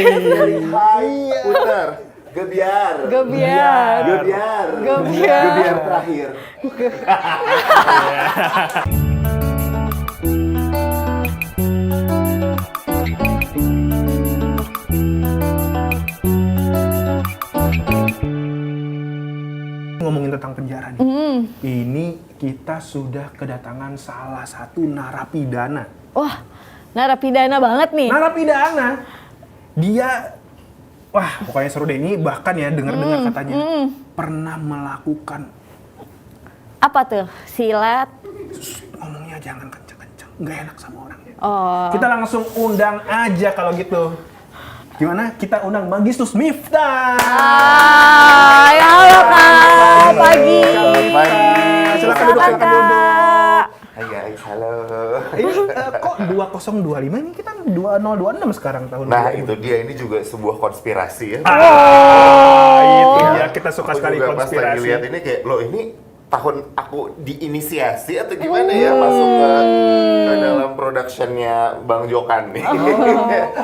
Hai, puter. Gebiar. Gebiar. Gebiar. Gebiar. Gebiar terakhir. Ngomongin tentang penjara nih. Ini kita sudah kedatangan salah satu narapidana. Wah, narapidana banget nih. Narapidana. Dia wah, pokoknya seru deh ini, bahkan ya dengar-dengar katanya pernah melakukan Apa tuh? Silat? ngomongnya jangan kenceng-kenceng, nggak enak sama orang. Oh. Kita langsung undang aja kalau gitu. Gimana? Kita undang Magistus Miftah. Ya halo Kak, pagi. Silakan duduk, silakan duduk. Hai guys, halo. Ini kok 2025 ini kita 2026 sekarang tahun Nah, 2000. itu dia, ini juga sebuah konspirasi ya. Itu Iya, ya, kita suka aku sekali juga pas lagi konspirasi. lihat ini kayak, loh ini tahun aku diinisiasi atau gimana ya masuk ke dalam productionnya Bang Jokan nih.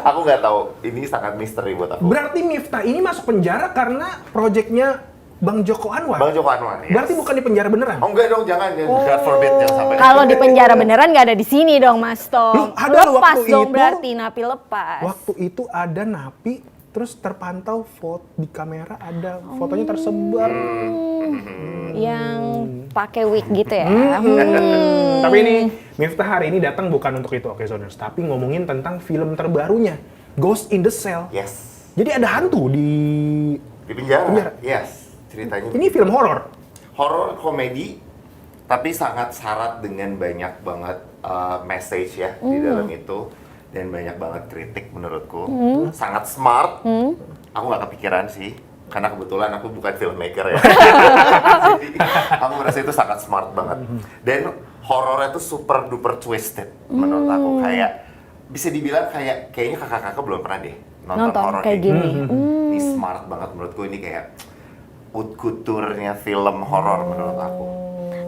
Aku nggak tahu, ini sangat misteri buat aku. Berarti Miftah ini masuk penjara karena proyeknya Bang Joko Anwar. Bang Joko Anwar, yes. Berarti bukan di penjara beneran? Oh enggak dong, jangan. God forbid, jangan sampai. Kalau di penjara beneran nggak ada di sini dong, Mas Tom. Loh, ada loh Lepas waktu dong itu. berarti, Napi lepas. Waktu itu ada napi, terus terpantau foto di kamera ada fotonya tersebar. Yang pakai wig gitu ya. Tapi ini Miftah hari ini datang bukan untuk itu, oke Zoners, tapi ngomongin tentang film terbarunya, Ghost in the Cell. Yes. Jadi ada hantu di Di penjara? Penjara. Yes. Ceritanya ini film horor. horor komedi, tapi sangat syarat dengan banyak banget message ya di dalam itu. Dan banyak banget kritik menurutku. Sangat smart. Aku nggak kepikiran sih, karena kebetulan aku bukan filmmaker ya. Jadi aku merasa itu sangat smart banget. Dan horornya tuh super duper twisted menurut aku. Kayak bisa dibilang kayaknya kakak-kakak belum pernah deh nonton horor kayak gini. Ini smart banget menurutku, ini kayak haute couture-nya film horor menurut aku.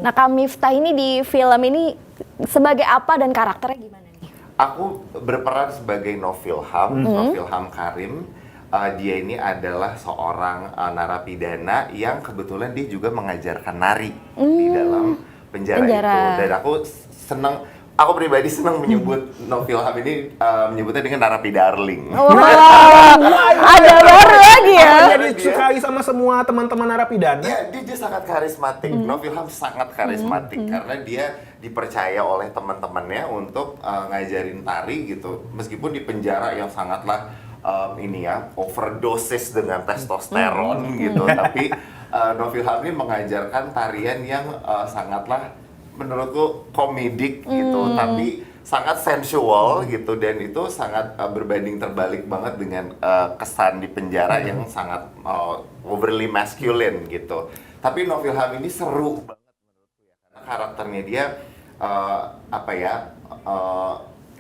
Nah, Kak Miftah ini di film ini sebagai apa dan karakternya gimana nih? Aku berperan sebagai Novilham, Novilham Karim. Dia ini adalah seorang narapidana yang kebetulan dia juga mengajarkan nari di dalam penjara itu. Dan aku senang, aku pribadi senang menyebut Novilham ini menyebutnya dengan narapidarling. Ada baru lagi ya. Jadi disukai sama semua teman-teman narapidana. Ya, dia sangat karismatik. Novilham sangat karismatik karena dia dipercaya oleh teman-temannya untuk ngajarin tari gitu. Meskipun di penjara yang sangatlah ini ya overdosis dengan testosteron gitu, tapi Novilham ini mengajarkan tarian yang sangatlah menurutku komedik gitu, tapi sangat sensual gitu, dan itu sangat berbanding terbalik banget dengan kesan di penjara yang sangat overly masculine gitu. Tapi Novilham ini seru banget menurutku ya, karena karakternya dia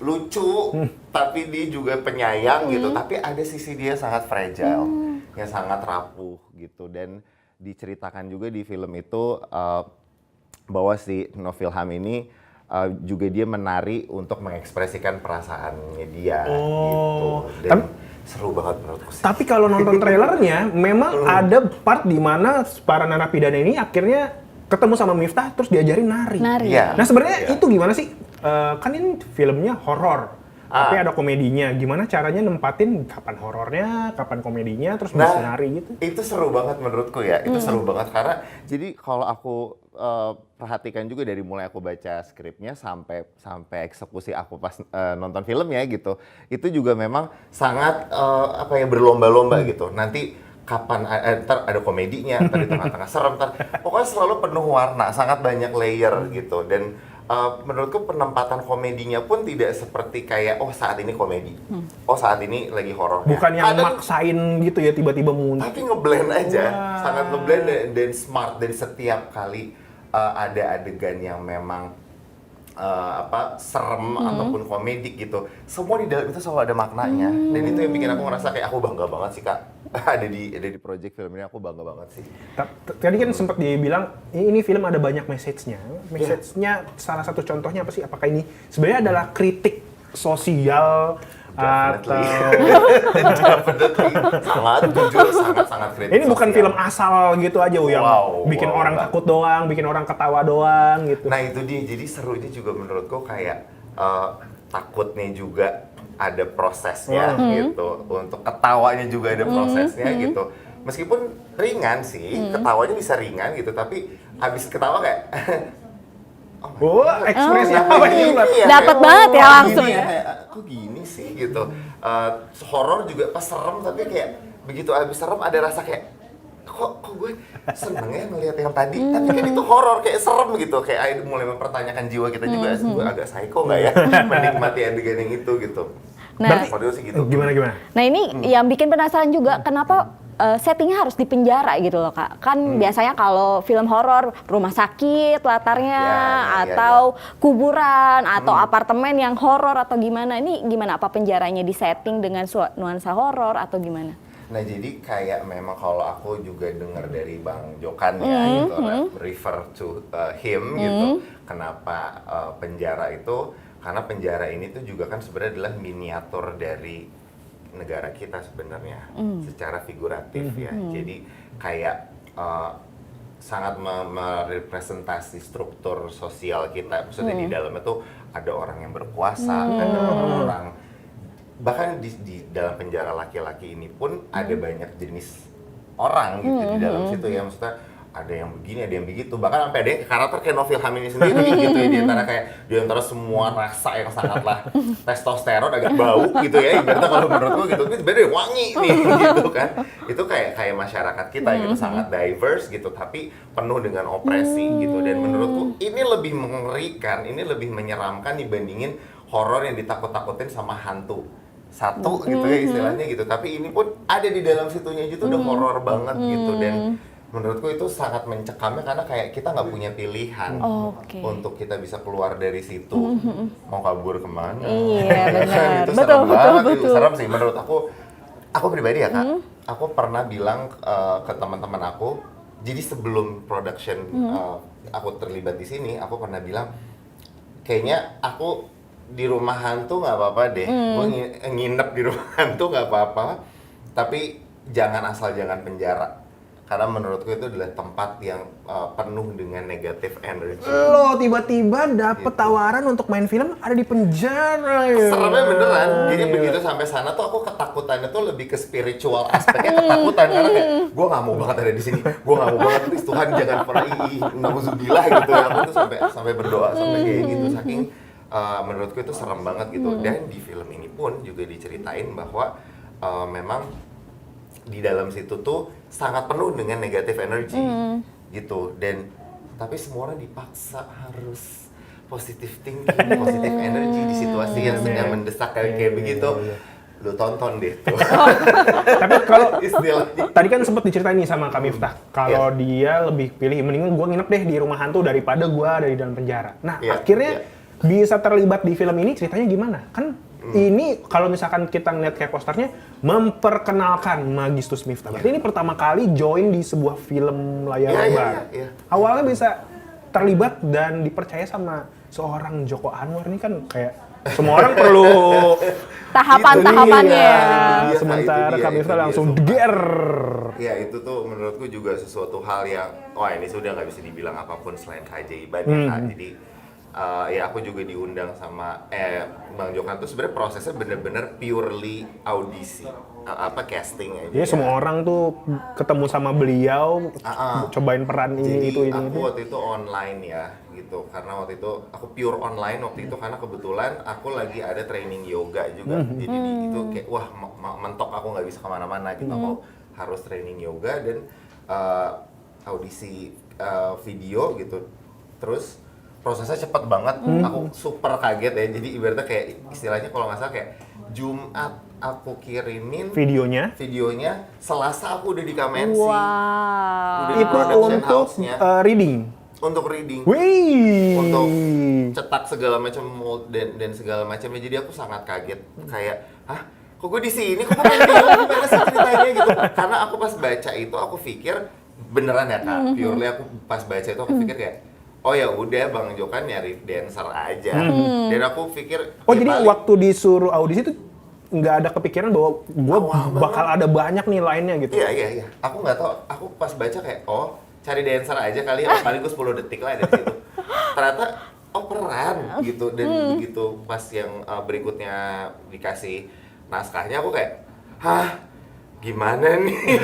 lucu, tapi dia juga penyayang gitu, tapi ada sisi dia sangat fragile, yang sangat rapuh gitu. Dan diceritakan juga di film itu bahwa si Novilham ini juga dia menari untuk mengekspresikan perasaannya dia gitu. Dan seru banget menurutku sih. Tapi kalau nonton trailernya, memang ada part di mana para narapidana ini akhirnya ketemu sama Miftah terus diajarin nari. Iya. Nah sebenarnya itu gimana sih? Kan ini filmnya horor, tapi ada komedinya. Gimana caranya nempatin kapan horornya, kapan komedinya, terus bisa nari gitu? Itu seru banget menurutku ya. Itu seru banget karena jadi kalau aku perhatikan juga dari mulai aku baca skripnya sampai eksekusi aku pas nonton filmnya gitu, itu juga memang sangat berlomba-lomba gitu. Nanti kapan ntar ada komedinya, ntar di tengah-tengah serem, ntar pokoknya selalu penuh warna, sangat banyak layer gitu. Dan menurutku penempatan komedinya pun tidak seperti kayak saat ini komedi, saat ini lagi horor. Bukan yang maksain gitu ya tiba-tiba muncul. Tapi ngeblend aja, sangat ngeblend dan smart. Dari setiap kali ada adegan yang memang serem ataupun komedik gitu, semua di dalam itu selalu ada maknanya. Dan itu yang bikin aku ngerasa kayak aku bangga banget sih Kak. ada di project film ini, aku bangga banget sih. Tadi kan sempat dibilang ini film ada banyak message-nya. Message-nya salah satu contohnya apa sih? Apakah ini sebenarnya adalah kritik sosial atau Definitely. Sangat jujur, sangat kritis. ini bukan film asal gitu aja yang bikin orang Mbak. takut doang, bikin orang ketawa doang gitu. Nah itu dia, jadi serunya juga menurutku kayak takutnya juga ada prosesnya gitu, untuk ketawanya juga ada prosesnya gitu. Meskipun ringan sih, ketawanya bisa ringan gitu, tapi habis ketawa kayak Wah, ekspresi apa ini, Mbak? Dapat banget ya langsung ya. Kok gini sih gitu. Horor juga pas serem, tapi kayak begitu habis serem ada rasa kayak kok gue seneng ya ngelihat yang tadi, tapi kan itu horor kayak serem gitu, kayak mulai mempertanyakan jiwa kita juga, gue agak psycho nggak ya menikmati adegan yang itu gitu. Nah, Menurut sih gitu. Gimana? Nah ini yang bikin penasaran juga kenapa settingnya harus di penjara gitu loh Kak. Kan biasanya kalau film horor rumah sakit latarnya atau kuburan atau apartemen yang horor atau gimana. Ini gimana, apa penjaranya di setting dengan nuansa horor atau gimana? Nah jadi kayak memang kalau aku juga dengar dari Bang Jokan ya gitu, refer to him gitu, kenapa penjara itu, karena penjara ini tuh juga kan sebenarnya adalah miniatur dari negara kita sebenarnya, secara figuratif ya. Jadi kayak sangat merepresentasi struktur sosial kita. Maksudnya di dalamnya tuh ada orang yang berkuasa, ada orang, bahkan di dalam penjara laki-laki ini pun ada banyak jenis orang gitu di dalam situ ya. Maksudnya ada yang begini, ada yang begitu, bahkan sampai ada yang karakter kayak Novel Hamini sendiri gitu ya, di antara semua rasa yang sangatlah testosteron agak bau gitu ya, ibaratnya kalau menurutku gitu, tapi sebenarnya wangi nih gitu kan. Itu kayak masyarakat kita gitu, sangat diverse gitu, tapi penuh dengan opresi gitu. Dan menurutku ini lebih mengerikan, ini lebih menyeramkan dibandingin horor yang ditakut-takutin sama hantu satu gitu ya istilahnya gitu. Tapi ini pun ada di dalam situnya gitu, udah horor banget gitu. Dan menurutku itu sangat mencekamnya karena kayak kita nggak punya pilihan untuk kita bisa keluar dari situ. Mau kabur kemana? Iya benar. Itu Betul, serem banget, itu betul. serem sih menurut aku. Aku pribadi ya Kak, aku pernah bilang ke teman-teman aku, jadi sebelum production aku terlibat di sini, aku pernah bilang kayaknya aku di rumah hantu nggak apa-apa deh, gue nginep di rumah hantu nggak apa-apa, tapi jangan penjara. Karena menurutku itu adalah tempat yang penuh dengan negative energy. Lo tiba-tiba dapet tawaran untuk main film ada di penjara ya. Seremnya beneran. Jadi begitu sampai sana tuh aku ketakutannya tuh lebih ke spiritual aspeknya, ketakutan karena kayak gue nggak mau banget ada di sini. Gue nggak mau banget, please Tuhan jangan pernah nauzubillah gitu ya. Aku tuh sampai berdoa sampai kayak gitu, saking menurutku itu serem banget gitu. Dan di film ini pun juga diceritain bahwa memang di dalam situ tuh sangat penuh dengan negative energy gitu. Dan tapi semua orang dipaksa harus positive thinking, positive energy di situasi yang sedang mendesak kayak begitu. Lu tonton deh tuh. Tapi kalau istilahnya tadi kan sempat diceritain nih sama Kak Miftah, kalau dia lebih pilih mendingan gue nginep deh di rumah hantu daripada gue ada di dalam penjara. Nah akhirnya bisa terlibat di film ini, ceritanya gimana? Kan ini kalau misalkan kita ngeliat kayak posternya memperkenalkan Magistus Miftah. Berarti ini pertama kali join di sebuah film layar lebar. Awalnya bisa terlibat dan dipercaya sama seorang Joko Anwar, ini kan kayak semua orang perlu tahapan-tahapannya. Sementara Kak Miftah langsung deger. Ya itu tuh menurutku juga sesuatu hal yang wah ini sudah nggak bisa dibilang apapun selain keajaiban ya Kak. Jadi ya aku juga diundang sama Bang Jokan tuh sebenarnya prosesnya bener-bener purely audisi, casting aja. Iya, semua orang tuh ketemu sama beliau, cobain peran ini. Jadi aku waktu itu online ya gitu, karena waktu itu aku pure online waktu itu karena kebetulan aku lagi ada training yoga juga. Jadi itu kayak wah mentok, aku nggak bisa kemana-mana gitu, aku harus training yoga dan audisi video gitu. Terus prosesnya cepet banget, aku super kaget ya. Jadi ibaratnya kayak istilahnya kalau nggak salah kayak Jumat aku kirimin videonya, Selasa aku udah di Kamensi. Wow. Udah di Itu production untuk house-nya. reading. Untuk reading. Wih. Untuk cetak segala macam mold dan segala macamnya. Jadi aku sangat kaget kayak, hah? Kok gue di sini? Kok gue main film? Gimana sih ceritanya gitu? Karena aku pas baca itu aku pikir beneran ya Kak. Purely aku pas baca itu aku pikir kayak oh ya udah Bang Jokan nyari dancer aja. Dan aku pikir jadi waktu disuruh audisi itu nggak ada kepikiran bahwa gue bakal ada banyak nih lainnya gitu. Iya. Aku nggak tahu. Aku pas baca kayak, cari dancer aja kali ya. Paling gue 10 detik lah dari situ. Ternyata, peran gitu. Dan begitu pas yang berikutnya dikasih naskahnya, aku kayak, hah? Gimana nih?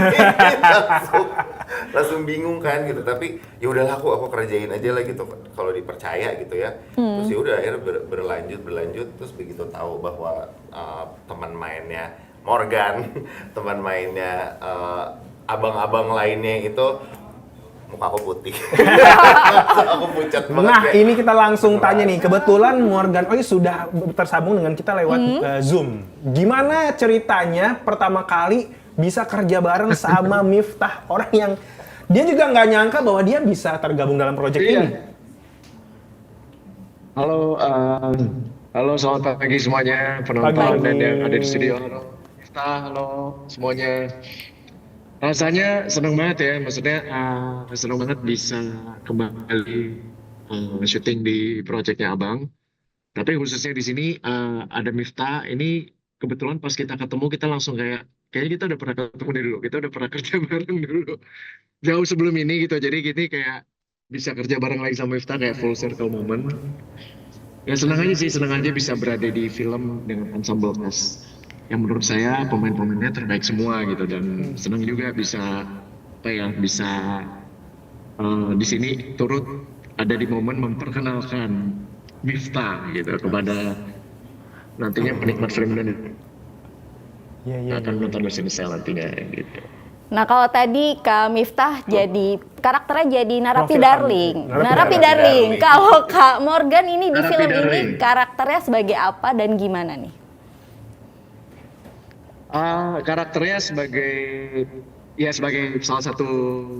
langsung bingung kan gitu. Tapi ya udahlah aku kerjain aja lah gitu kalau dipercaya gitu ya. Terus ya udah akhirnya berlanjut terus begitu tahu bahwa teman mainnya Morgan, teman mainnya abang-abang lainnya itu muka aku putih. Aku pucat banget. Nah, ini kita langsung tanya nih. Kebetulan Morgan Oey sudah tersambung dengan kita lewat Zoom. Gimana ceritanya pertama kali bisa kerja bareng sama Miftah, orang yang dia juga nggak nyangka bahwa dia bisa tergabung dalam proyek ini. Halo, selamat pagi semuanya penonton dan yang ada di studio. Halo, Miftah, halo semuanya. Rasanya seneng banget ya, maksudnya seneng banget bisa kembali syuting di proyeknya Abang. Tapi khususnya di sini ada Miftah. Ini kebetulan pas kita ketemu kita langsung kayaknya kita udah pernah ketemu dulu, kita udah pernah kerja bareng dulu jauh sebelum ini gitu. Jadi gini kayak bisa kerja bareng lagi sama Miftah kayak full circle moment. Ya senang aja bisa berada di film dengan ensemble cast yang menurut saya pemain-pemainnya terbaik semua gitu, dan senang juga bisa di sini turut ada di momen memperkenalkan Miftah gitu kepada nantinya penikmat film dan akan menonton di sini saya nantinya gitu. Nah, kalau tadi Kak Miftah jadi karakternya jadi Narapi Darling. Narapi Darling. Kalau Kak Morgan ini di film ini karakternya sebagai apa dan gimana nih? Karakternya sebagai salah satu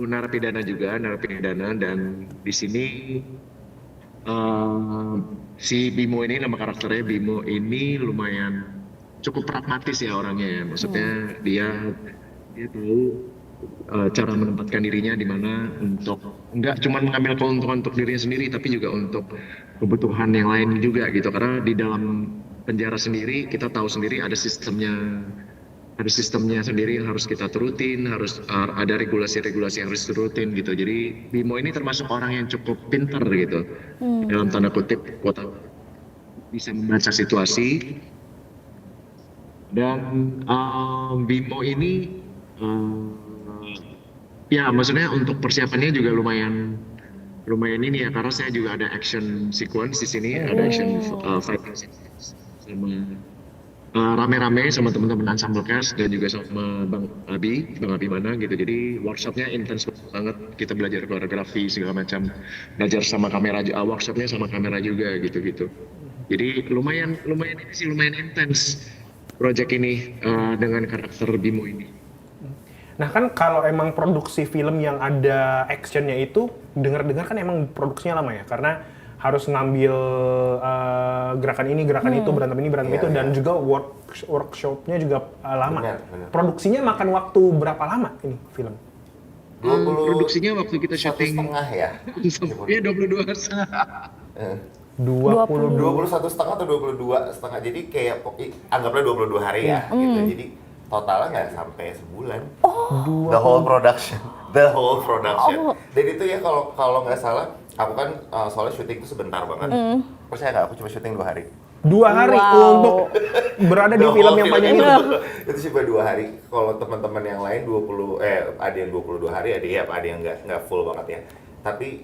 narapidana dan di sini si Bimo ini, nama karakternya Bimo ini lumayan cukup pragmatis ya orangnya ya. Maksudnya dia tahu cara menempatkan dirinya di mana untuk nggak cuma mengambil keuntungan untuk dirinya sendiri tapi juga untuk kebutuhan yang lain juga gitu. Karena di dalam penjara sendiri kita tahu sendiri ada sistemnya sendiri yang harus kita turutin, harus ada regulasi-regulasi yang harus turutin gitu. Jadi Bimo ini termasuk orang yang cukup pintar gitu, dalam tanda kutip, bisa membaca situasi. Dan Bimo ini, ya maksudnya untuk persiapannya juga lumayan ini ya, karena saya juga ada action sequence di sini, ada action fighting sequence sama rame-rame sama teman-teman ensemble cast dan juga sama Bang Abi mana gitu. Jadi workshopnya intens banget, kita belajar koreografi segala macam, belajar sama kamera, workshopnya sama kamera juga gitu. Jadi lumayan intens project ini dengan karakter Bimo ini. Nah kan kalau emang produksi film yang ada actionnya itu, dengar-dengar kan emang produksinya lama ya, karena harus ngambil gerakan ini, gerakan itu, berantem itu, dan juga workshopnya juga lama. Benar. Produksinya makan waktu berapa lama ini film? Produksinya waktu kita syuting setengah ya? Iya 22 setengah. 21 setengah atau 22 setengah, jadi kayak anggaplah 22 hari ya gitu. Jadi totalnya nggak sampai sebulan. The whole production. Dan itu ya kalau nggak salah, aku kan soalnya syuting itu sebentar banget. Percaya nggak? Aku cuma syuting 2 hari. 2 hari untuk berada di film yang panjang itu. Itu cuma 2 hari. Kalau teman-teman yang lain ada yang 22 hari, ada yang nggak full banget ya. Tapi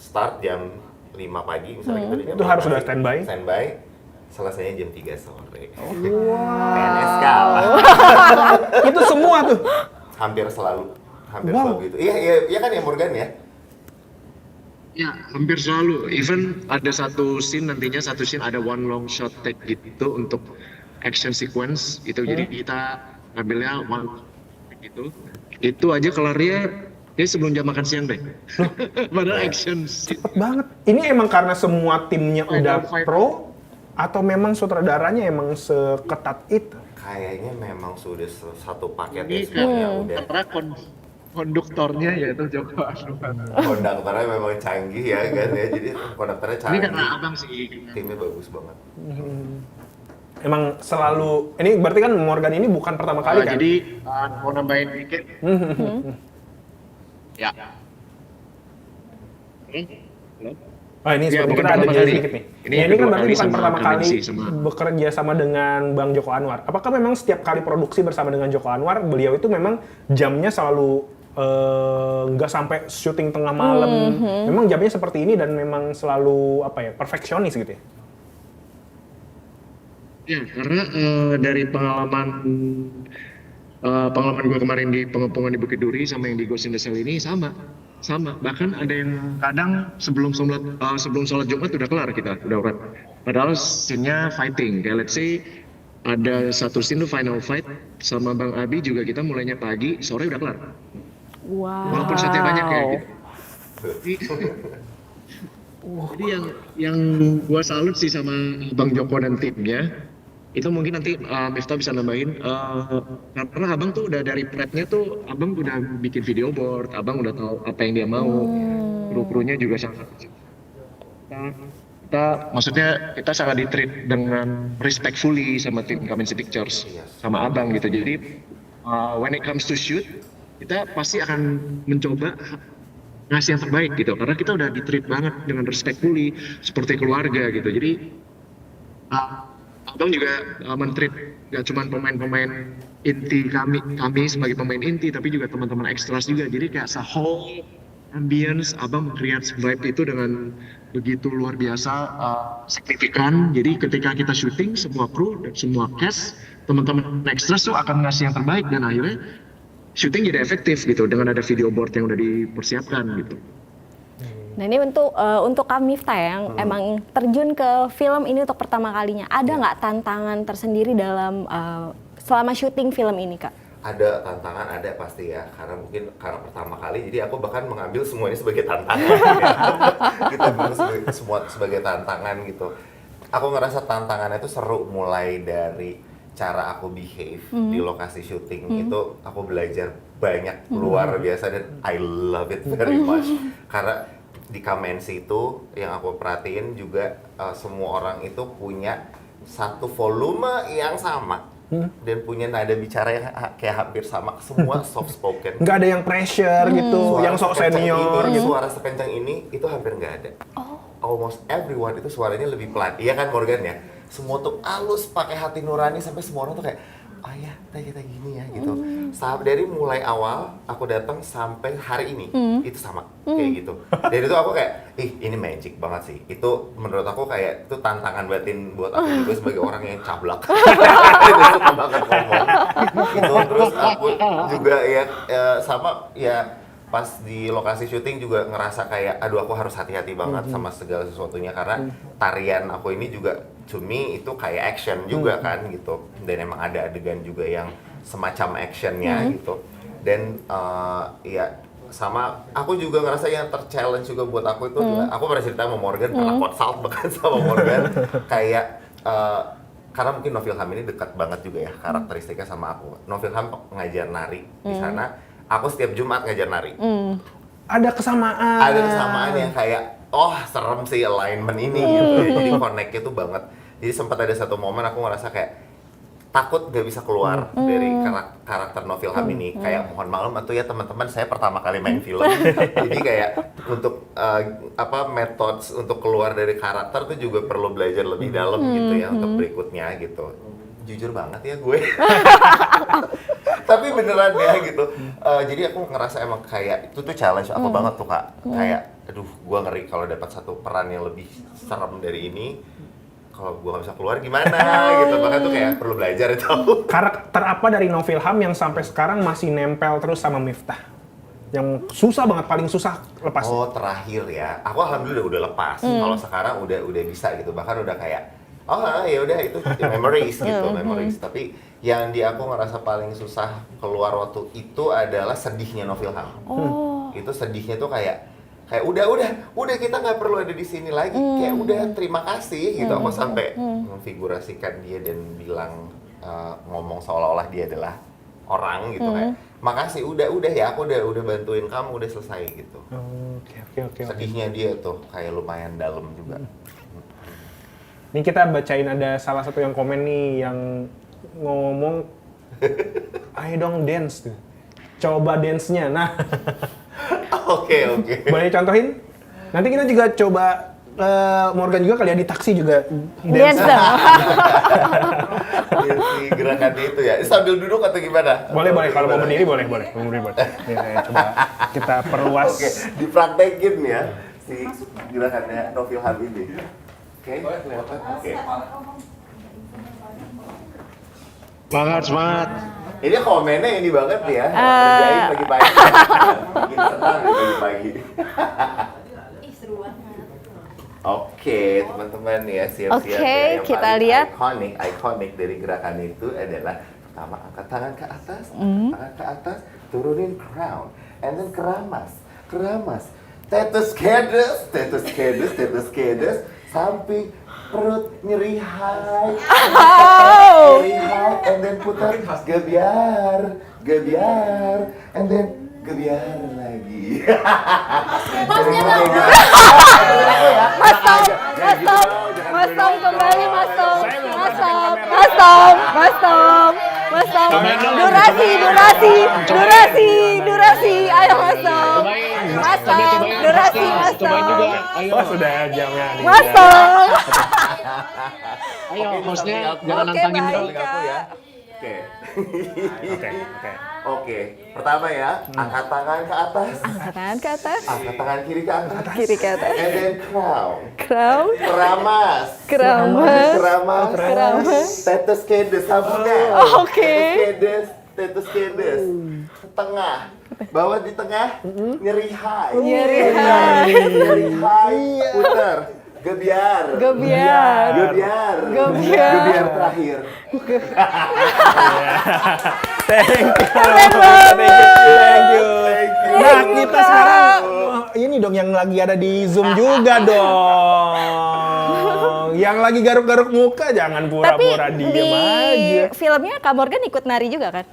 start jam 5 pagi misalnya gitu. Itu harus sudah standby. Selesainya jam 3 sore. PNS kalah. Itu semua tuh. Hampir selalu gitu. Iya kan ya Morgan ya? Ya, hampir selalu. Even ada satu scene ada one long shot take gitu untuk action sequence itu. Jadi kita ngambilnya one take gitu. Itu aja kelarnya sebelum jam makan siang deh. Padahal action. Cepet banget. Ini emang karena semua timnya udah pro atau memang sutradaranya emang seketat itu? Kayaknya memang sudah satu paket ini semuanya udah. Karena konduktornya yaitu Joko Anwar. Konduktornya memang canggih ya kan ya. Jadi konduktornya canggih. Ini karena abang sih. Timnya bagus banget. emang selalu ini berarti kan Morgan ini bukan pertama kali kan? Jadi mau nambahin dikit. Ya. Halo? Oh ini Ya, seperti bukan kita ada pertama jadi kali. sedikit nih. Ini Ini kan kedua berarti kali bukan sama pertama kali Kamensi, sama- bekerja sama dengan Bang Joko Anwar. Apakah memang setiap kali produksi bersama dengan Joko Anwar, beliau itu memang jamnya selalu nggak sampai syuting tengah malam. Memang jamnya seperti ini dan memang selalu apa ya, perfeksionis gitu ya? Ya, karena dari pengalaman gue kemarin di pengepungan di Bukit Duri sama yang di Ghost in the Shell ini sama. Bahkan ada yang kadang sebelum sholat Jumat udah kelar kita, udah urat. Padahal scene-nya fighting. Kayak let's say ada satu scene tuh final fight sama Bang Abi juga kita mulainya pagi, sore udah kelar. Wow. Walaupun shotnya banyak kayak gitu. Jadi yang gua salut sih sama Bang Joko dan timnya, itu mungkin nanti Miftah bisa nambahin, karena abang tuh udah dari prep-nya tuh abang udah bikin video board, abang udah tahu apa yang dia mau, kru-krunya juga sangat. Kita sangat di-treat dengan respectfully sama tim Kamensi Pictures, sama abang gitu. Jadi when it comes to shoot, kita pasti akan mencoba ngasih yang terbaik gitu, karena kita udah di-treat banget dengan respectfully seperti keluarga gitu. Jadi abang juga men-treat gak cuma pemain-pemain inti kami sebagai pemain inti, tapi juga teman-teman ekstras juga. Jadi kayak whole ambience abang create vibe itu dengan begitu luar biasa signifikan. Jadi ketika kita syuting, semua kru dan semua cast, teman-teman ekstras tuh akan ngasih yang terbaik dan akhirnya syuting jadi efektif gitu dengan ada video board yang udah dipersiapkan gitu. Nah ini untuk Kak Miftah yang emang terjun ke film ini untuk pertama kalinya, ada nggak tantangan tersendiri dalam selama syuting film ini, Kak? Ada tantangan, ada pasti ya, karena mungkin karena pertama kali, jadi aku bahkan mengambil semua ini sebagai tantangan. Kita ambil semua sebagai tantangan gitu. Aku ngerasa tantangannya itu seru, mulai dari cara aku behave di lokasi syuting itu aku belajar banyak luar biasa dan I love it very much. Karena di Kamensi itu yang aku perhatiin juga semua orang itu punya satu volume yang sama. Dan punya nada bicara yang kayak hampir sama, semua soft spoken. Nggak ada yang pressure gitu, Suara yang sok sekencang senior ini, gitu. Suara sekencang ini itu hampir nggak ada. Almost everyone itu suaranya lebih pelan. Iya kan Morgan ya? Semua tuh halus pakai hati nurani, sampai semua orang tuh kayak, oh ya kita gini ya gitu. Dari mulai awal aku datang sampai hari ini itu sama kayak gitu. Dan itu aku kayak, ini magic banget sih. Itu menurut aku kayak itu tantangan batin buat aku juga sebagai orang yang cablak. Itu suka banget ngomong. Gitu. Terus aku juga ya sama ya pas di lokasi syuting juga ngerasa kayak aduh aku harus hati-hati banget sama segala sesuatunya, karena tarian aku ini juga to me itu kayak action juga kan gitu, dan emang ada adegan juga yang semacam actionnya gitu. Dan ya sama aku juga ngerasa yang ter-challenge juga buat aku itu adalah aku pernah cerita sama Morgan, pernah consult bahkan sama Morgan kayak karena mungkin Novilham ini dekat banget juga ya karakteristiknya sama aku. Novilham ngajar nari di sana. Aku setiap Jumat ngajar nari. Ada kesamaan. Ada kesamaan yang kayak, serem sih alignment ini gitu. Jadi connect-nya tuh banget. Jadi sempat ada satu momen aku ngerasa kayak takut gak bisa keluar dari karakter Novilham ini. Kayak mohon maklum atau ya teman-teman, saya pertama kali main film. Jadi kayak untuk methods untuk keluar dari karakter tuh juga perlu belajar lebih dalam gitu ya untuk berikutnya gitu. Jujur banget ya gue. Tapi beneran ya gitu. Jadi aku ngerasa emang kayak itu tuh challenge aku banget tuh Kak. Kayak aduh gue ngeri kalau dapat satu peran yang lebih serem dari ini. Kalau gue gak bisa keluar gimana gitu. Bahkan tuh kayak perlu belajar itu. Karakter apa dari Novilham yang sampai sekarang masih nempel terus sama Miftah? Yang susah banget, paling susah lepas? Oh terakhir ya, aku alhamdulillah udah lepas. Kalau sekarang udah bisa gitu. Bahkan udah kayak ya udah itu memories gitu, memories. Tapi yang di aku ngerasa paling susah keluar waktu itu adalah sedihnya Novilham. Itu sedihnya tuh kayak udah kita nggak perlu ada di sini lagi. Kayak udah terima kasih gitu. Aku sampai memfigurasikan dia dan bilang ngomong seolah-olah dia adalah orang gitu kayak makasih udah ya aku udah bantuin kamu udah selesai gitu. Oke. Sedihnya dia tuh kayak lumayan dalam juga. Ini kita bacain ada salah satu yang komen nih yang ngomong, ayo dong dance tuh. Coba dance-nya. Nah, Oke. boleh contohin? Nanti kita juga coba Morgan juga kali ya di taksi juga Dance dance. dong. Si gerakannya itu ya. Sambil duduk atau gimana? Boleh kalau mau berdiri boleh. Mau berdiri boleh. Nih, coba kita perluas. Oke, dipraktekin ya si gerakannya Novil Habibie. Oke. Semangat. Ini komennya ini banget nih ya. Kerjain pagi-pagi. Bikin senang nih pagi-pagi. Oke, teman-teman ya, siap-siap Oke, ya. Yang kita paling lihat. ikonik dari gerakan itu adalah pertama angkat tangan ke atas, tangan ke atas, turunin crown, and then keramas, tetes kedes, samping perut nyeri high, and then putar gebiar, and then gebiar lagi. Mas Tom kembali Mas Tom. Durasi. Ayo Mas Tom. Durasi Mas Tom. Oh, sudah jamnya nih. Mas Tom. Ayo, maksudnya Oke, jangan nantangin baik. dong. Aku ya. Oke. Oke. Oke. Pertama ya, angkat tangan ke atas. Angkat tangan ke atas. Angkat tangan kiri ke atas. Kiri ke atas. And then crown. Crown. Keramas. Tetes kedes sabunnya. Oke. Tetes kedes. Tengah. Bawah di tengah. Nyeri high. Nyeri high. Nyeri high. Putar. Gebiar terakhir. Thank you. Nah, kita sekarang ini dong yang lagi ada di Zoom juga dong. Yang lagi garuk-garuk muka jangan Tapi pura-pura di diem aja. filmnya Kak Morgan ikut nari juga kan?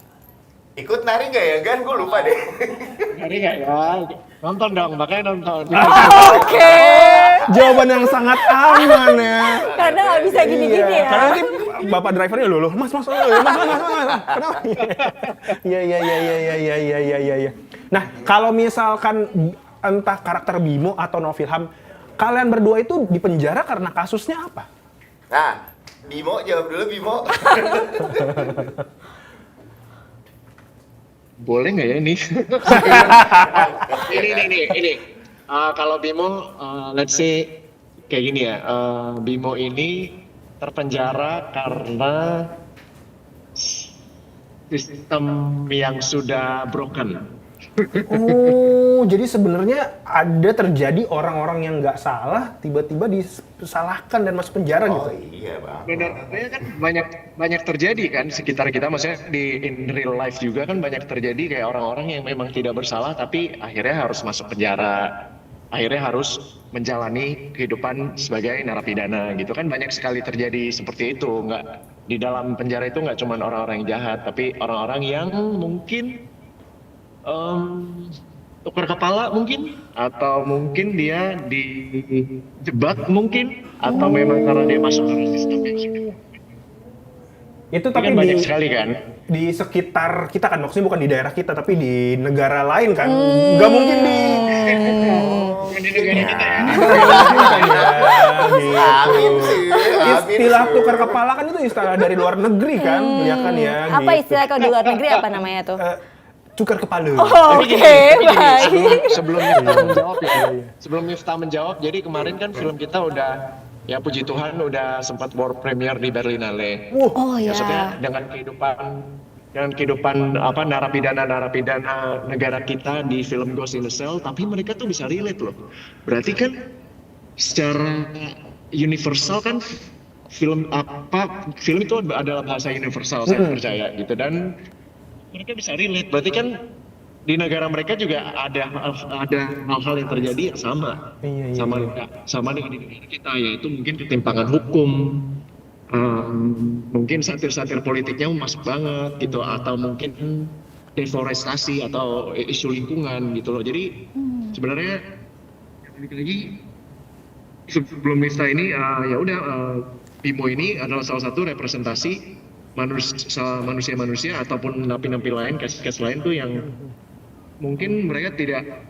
Ikut nari nggak ya, Gan? Gue lupa deh. Hari nggak ya? Nonton dong, makanya nonton. Oke. Jawaban yang sangat aman ya. Karena nggak bisa gini-gini ya. Karena nanti bapak drivernya loh, mas. Kenapa? Iya. Nah, kalau misalkan entah karakter Bimo atau Novilham, kalian berdua itu di penjara karena kasusnya apa? Nah, Bimo, jawab dulu Bimo. Boleh nggak ya ini? Ini. Kalau Bimo, let's say kayak gini ya. Bimo ini terpenjara karena sistem yang sudah broken. Oh, jadi sebenarnya ada terjadi orang-orang yang nggak salah tiba-tiba disalahkan dan masuk penjara gitu. Oh iya, Bang. Sebenarnya kan banyak terjadi kan sekitar kita, maksudnya di in real life juga kan banyak terjadi kayak orang-orang yang memang tidak bersalah tapi akhirnya harus masuk penjara, akhirnya harus menjalani kehidupan sebagai narapidana gitu kan, banyak sekali terjadi seperti itu. Nggak, di dalam penjara itu nggak cuma orang-orang yang jahat tapi orang-orang yang mungkin tukar kepala mungkin, atau mungkin dia dijebak mungkin, atau memang karena dia masuk ke sistem yang sudah. Itu Ini tapi kan banyak sekali kan. di sekitar kita kan, maksudnya bukan di daerah kita tapi di negara lain kan. Nggak mungkin di Bukan di negara kita ya. Amin sih. Istilah tukar kepala kan itu istilah dari luar negeri kan, ya kan ya. Apa gitu. istilah kalau di luar negeri apa namanya tuh? Tukar kepala. Oke, Tapi gini, baik. sebelum Miftah menjawab ya. Sebelum Miftah menjawab, jadi kemarin kan film kita udah, ya puji Tuhan udah sempat world premiere di Berlinale. Oh ya. Maksudnya dengan kehidupan apa narapidana negara kita di film Ghost in the Shell, tapi mereka tuh bisa relate loh. Berarti kan secara universal kan film itu adalah bahasa universal, saya percaya gitu, dan mereka bisa relate. Berarti kan di negara mereka juga ada hal-hal yang terjadi yang sama. Iya. Sama dengan di negara kita, yaitu mungkin ketimpangan hukum, mungkin satir-satir politiknya masuk banget gitu, atau mungkin deforestasi atau isu lingkungan gitu loh. Jadi sebenarnya balik lagi sebelum Miftah ini ya udah Bimo ini adalah salah satu representasi manusia-manusia ataupun napi-napi lain, case lain tuh yang mungkin mereka tidak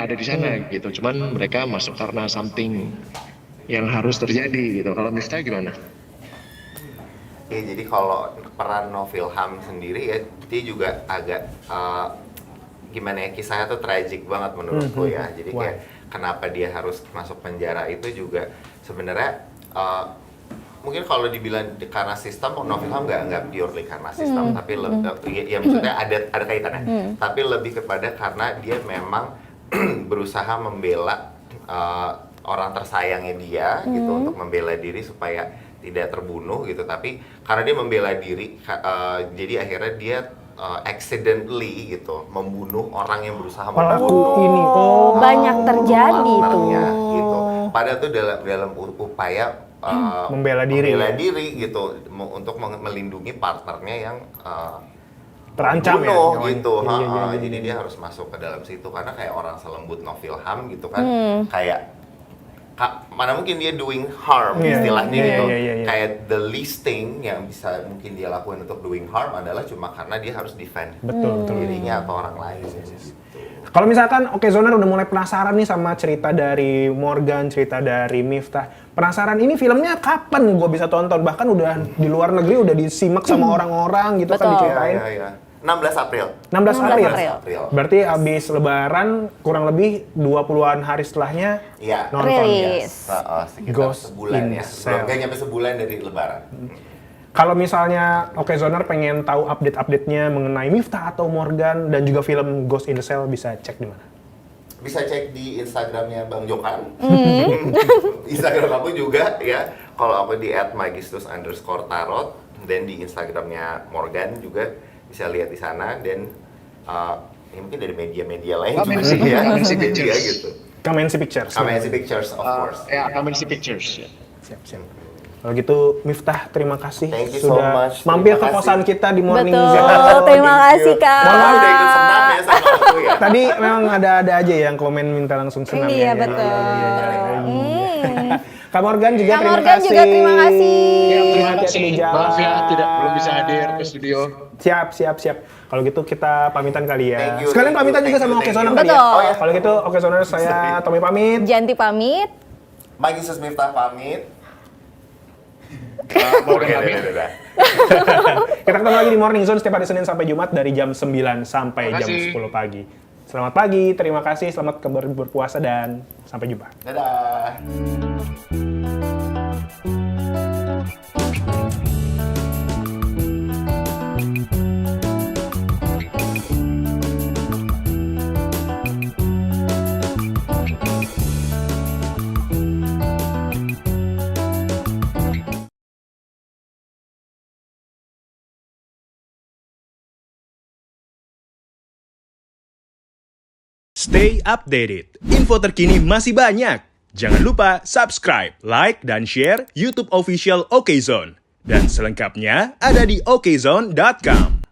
ada di sana gitu. Cuman mereka masuk karena something yang harus terjadi gitu. Kalau Miftah gimana? Ya, jadi kalau peran Novilham sendiri ya, dia juga agak gimana ya, kisahnya tuh tragic banget menurutku ya. Jadi kayak kenapa dia harus masuk penjara itu juga sebenarnya mungkin kalau dibilang karena sistem, Novilham nggak purely karena sistem, tapi ya maksudnya ada kaitannya. Tapi lebih kepada karena dia memang berusaha membela orang tersayangnya dia gitu, untuk membela diri supaya tidak terbunuh gitu. Tapi karena dia membela diri, jadi akhirnya dia accidentally gitu membunuh orang yang berusaha membunuh. Ini banyak terjadi tuh. Gitu. Padahal tuh dalam upaya membela diri gitu, untuk melindungi partnernya yang terancam dibunuh, ya gitu. iya. Jadi dia harus masuk ke dalam situ karena kayak orang selembut Novilham gitu kan, kayak mana mungkin dia doing harm istilahnya gitu. Kayak the least thing yang bisa mungkin dia lakukan untuk doing harm adalah cuma karena dia harus defend dirinya atau orang lain. Kalau misalkan Zoner udah mulai penasaran nih sama cerita dari Morgan, cerita dari Miftah, penasaran ini filmnya kapan gue bisa tonton? Bahkan udah di luar negeri udah disimak sama orang-orang gitu. Betul. Kan diceritain. Iya. 16 April. 16 April. Berarti habis Lebaran kurang lebih 20-an hari setelahnya nonton rilis. Sekitar Ghost sebulan in ya. Shell. Belum kayak nyampe sebulan dari Lebaran. Kalau misalnya Zoner pengen tahu update-update-nya mengenai Miftah atau Morgan dan juga film Ghost in the Shell, bisa cek di mana? Bisa cek di Instagramnya Bang Jokan. Instagram aku juga ya. Kalau aku di @magistus_tarot, dan di Instagramnya Morgan juga bisa lihat di sana, dan ya mungkin dari media-media lain juga sih ya. Media gitu. Kamensi Pictures. Kamensi Pictures of course. Ya, Kamensi Pictures. Siap. Kalau gitu Miftah, terima kasih Thank you sudah so much. mampir ke kosan kita di Morning Betul, Zone. terima kasih Kak. Malah udah ikut senam ya sama aku ya. Tadi memang ada aja yang komen minta langsung senam. Iya, ya. betul. Kak Morgan juga Kak terima Morgan kasih. juga terima kasih. Ya, terima Hati-hati kasih. di jalan. Maaf ya belum bisa hadir ke studio. Siap. Kalau gitu kita pamitan kali ya. Thank you, Sekalian pamitan juga sama thank you. Zoner tadi ya. Betul. Oh, ya. Kalau gitu Zoner, saya Tommy pamit. Janti pamit. Magisus Miftah pamit. Morgan pamit. Udah. Kita ketemu lagi di Morning Zone setiap hari Senin sampai Jumat dari jam 9 sampai jam 10 pagi. Selamat pagi, terima kasih, selamat berpuasa dan sampai jumpa. Dadah. Stay updated. Info terkini masih banyak. Jangan lupa subscribe, like, dan share YouTube official OKZone. Dan selengkapnya ada di okezone.com.